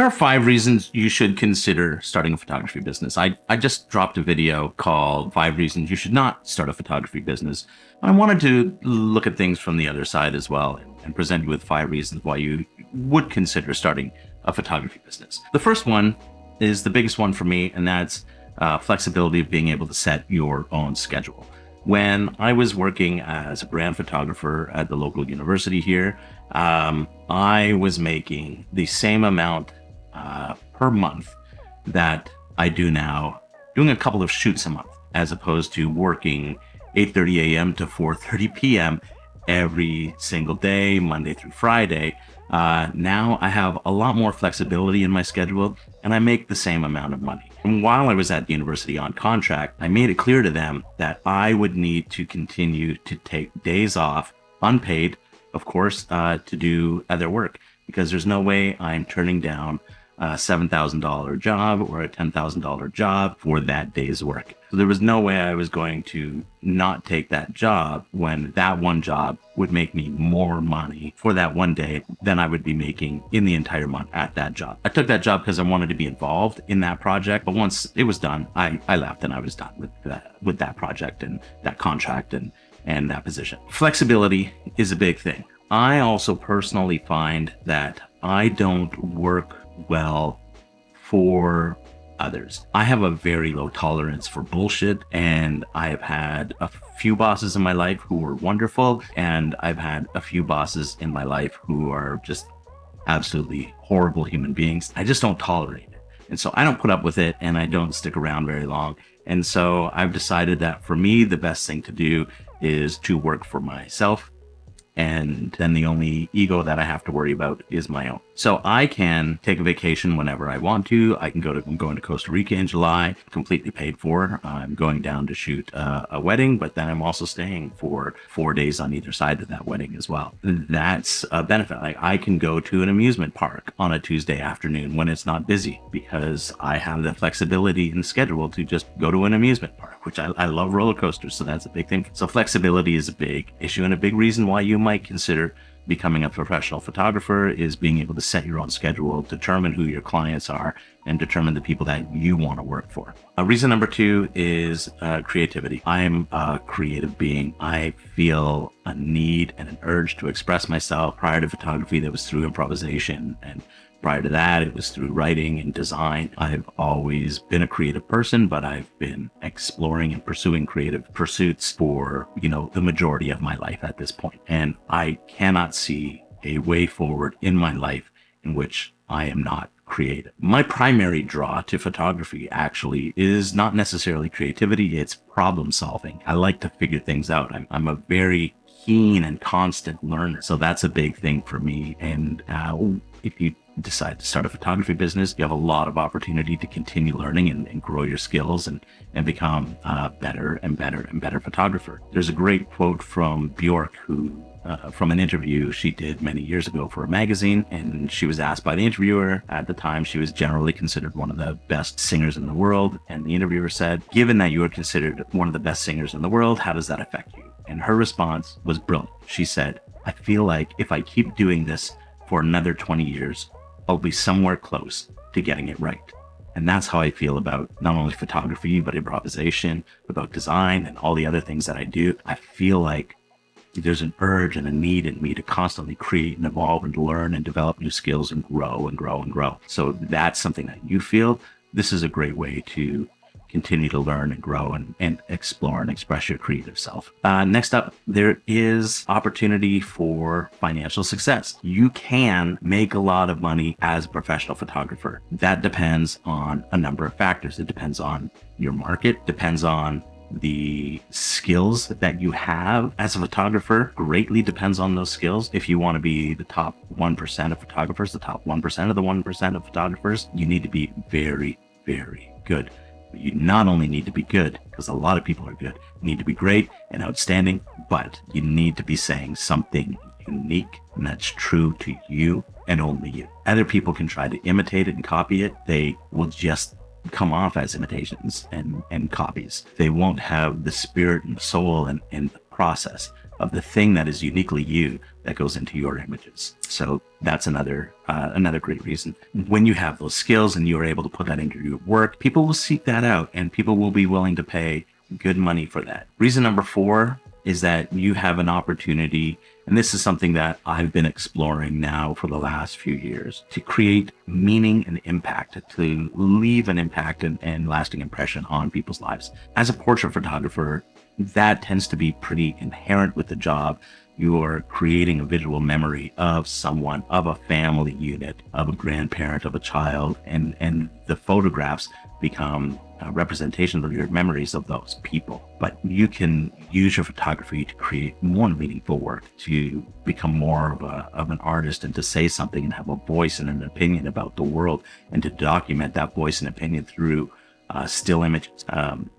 Here are 5 reasons you should consider starting a photography business. I just dropped a video called 5 Reasons You Should Not Start a Photography Business. I wanted to look at things from the other side as well and present you with 5 reasons why you would consider starting a photography business. The first one is the biggest one for me, and that's flexibility of being able to set your own schedule. When I was working as a brand photographer at the local university here, I was making the same amount per month that I do now, doing a couple of shoots a month, as opposed to working 8:30 a.m. to 4:30 p.m. every single day, Monday through Friday. Now I have a lot more flexibility in my schedule, and I make the same amount of money. And while I was at the university on contract, I made it clear to them that I would need to continue to take days off, unpaid, of course, to do other work, because there's no way I'm turning down a $7,000 job or a $10,000 job for that day's work. So there was no way I was going to not take that job when that one job would make me more money for that one day than I would be making in the entire month at that job. I took that job because I wanted to be involved in that project, but once it was done, I left and I was done with that project and that contract and that position. Flexibility is a big thing. I also personally find that I don't work well for others. I have a very low tolerance for bullshit, and I have had a few bosses in my life who were wonderful, and I've had a few bosses in my life who are just absolutely horrible human beings. I just don't tolerate it. And so I don't put up with it, and I don't stick around very long. And so I've decided that for me, the best thing to do is to work for myself. And then the only ego that I have to worry about is my own. So I can take a vacation whenever I want to. I'm going to Costa Rica in July, completely paid for. I'm going down to shoot a wedding, but then I'm also staying for 4 days on either side of that wedding as well. That's a benefit. Like, I can go to an amusement park on a Tuesday afternoon when it's not busy, because I have the flexibility in the schedule to just go to an amusement park, which I love roller coasters. So that's a big thing. So flexibility is a big issue, and a big reason why you might consider becoming a professional photographer is being able to set your own schedule, determine who your clients are, and determine the people that you want to work for. Reason number 2 is creativity. I am a creative being. I feel a need and an urge to express myself. Prior to photography, that was through improvisation, and prior to that, it was through writing and design. I've always been a creative person, but I've been exploring and pursuing creative pursuits for, the majority of my life at this point. And I cannot see a way forward in my life in which I am not creative. My primary draw to photography actually is not necessarily creativity, it's problem solving. I like to figure things out. I'm a very keen and constant learner. So that's a big thing for me. And if you decide to start a photography business, you have a lot of opportunity to continue learning and grow your skills and become a better and better photographer. There's a great quote from Bjork, who from an interview she did many years ago for a magazine, and she was asked by the interviewer. At the time, she was generally considered one of the best singers in the world, and the interviewer said, "Given that you are considered one of the best singers in the world, how does that affect you?" And her response was brilliant. She said, "I feel like if I keep doing this for another 20 years, I'll be somewhere close to getting it right." And that's how I feel about not only photography, but improvisation, about design, and all the other things that I do. I feel like there's an urge and a need in me to constantly create and evolve and learn and develop new skills and grow and grow and grow. So that's something that you feel. This is a great way to continue to learn and grow and explore and express your creative self. Next up, there is opportunity for financial success. You can make a lot of money as a professional photographer. That depends on a number of factors. It depends on your market, depends on the skills that you have as a photographer. Greatly depends on those skills. If you want to be the top 1% of photographers, the top 1% of the 1% of photographers, you need to be very, very good. You not only need to be good, because a lot of people are good, you need to be great and outstanding, but you need to be saying something unique and that's true to you and only you. Other people can try to imitate it and copy it. They will just come off as imitations and copies. They won't have the spirit and the soul and the process of the thing that is uniquely you that goes into your images. So that's another great reason. When you have those skills and you're able to put that into your work, people will seek that out and people will be willing to pay good money for that. Reason number 4 is that you have an opportunity, and this is something that I've been exploring now for the last few years, to create meaning and impact, to leave an impact and lasting impression on people's lives. As a portrait photographer, that tends to be pretty inherent with the job. You're creating a visual memory of someone, of a family unit, of a grandparent, of a child, and the photographs become representations of your memories of those people. But you can use your photography to create more meaningful work, to become more of an artist, and to say something and have a voice and an opinion about the world, and to document that voice and opinion through still images.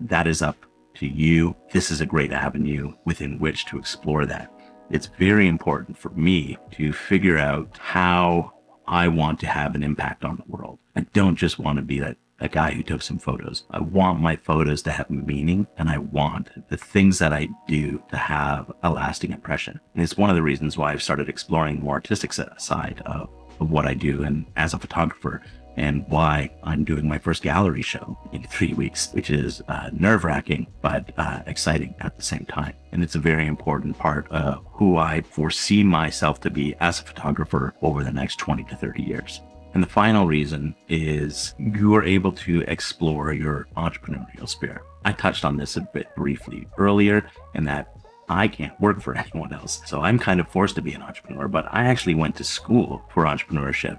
That is up to you. This is a great avenue within which to explore that. It's very important for me to figure out how I want to have an impact on the world. I don't just want to be a guy who took some photos. I want my photos to have meaning, and I want the things that I do to have a lasting impression. And it's one of the reasons why I've started exploring the more artistic side of what I do and as a photographer, and why I'm doing my first gallery show in 3 weeks, which is nerve-wracking, but exciting at the same time. And it's a very important part of who I foresee myself to be as a photographer over the next 20 to 30 years. And the final reason is you are able to explore your entrepreneurial spirit. I touched on this a bit briefly earlier, in that I can't work for anyone else. So I'm kind of forced to be an entrepreneur, but I actually went to school for entrepreneurship.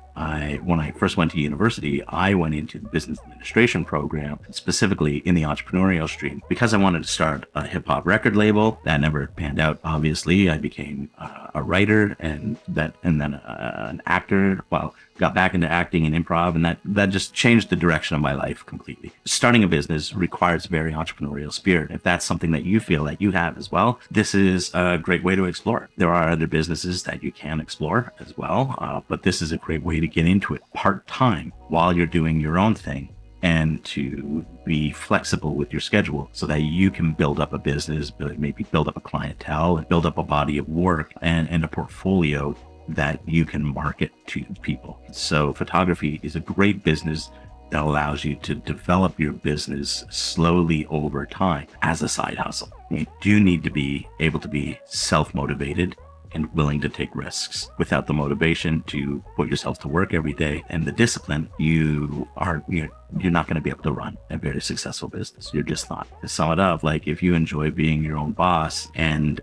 When I first went to university, I went into the business administration program, specifically in the entrepreneurial stream, because I wanted to start a hip hop record label. That never panned out, obviously. I became a writer and then an actor. Well, got back into acting and improv, and that just changed the direction of my life completely. Starting a business requires a very entrepreneurial spirit. If that's something that you feel that you have as well, this is a great way to explore. There are other businesses that you can explore as well, but this is a great way to get into it part-time while you're doing your own thing, and to be flexible with your schedule so that you can build up a business, maybe build up a clientele, and build up a body of work and a portfolio that you can market to people. So photography is a great business that allows you to develop your business slowly over time as a side hustle. You do need to be able to be self-motivated and willing to take risks. Without the motivation to put yourself to work every day and the discipline, you're not going to be able to run a very successful business. You're just not. To sum it up, like, if you enjoy being your own boss and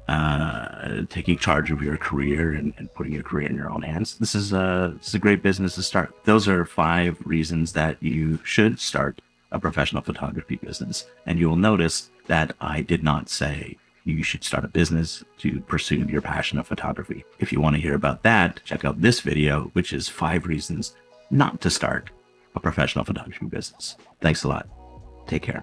taking charge of your career and putting your career in your own hands, this is a great business to start. Those are 5 reasons that you should start a professional photography business. And you will notice that I did not say you should start a business to pursue your passion of photography. If you want to hear about that, check out this video, which is 5 reasons not to start a professional photography business. Thanks a lot. Take care.